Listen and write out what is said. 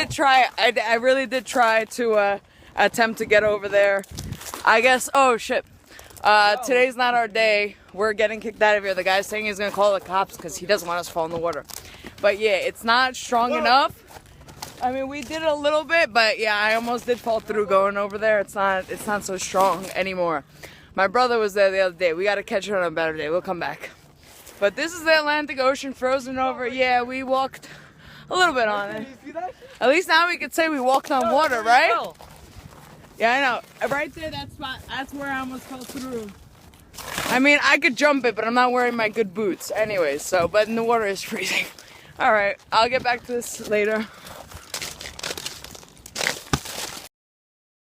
did try. I really did try to attempt to get over there. I guess. Oh shit. Today's not our day. We're getting kicked out of here. The guy's saying he's gonna call the cops because he doesn't want us to fall in the water. But yeah, it's not strong enough. I mean, we did it a little bit, but yeah, I almost did fall through going over there. It's not so strong anymore. My brother was there the other day. We gotta catch it on a better day. We'll come back. But this is the Atlantic Ocean frozen over. Yeah, we walked a little bit on it. At least now we could say we walked on water, right? Yeah, I know. Right there, that spot, that's where I almost fell through. I mean, I could jump it, but I'm not wearing my good boots anyways, so, but the water is freezing. All right, I'll get back to this later.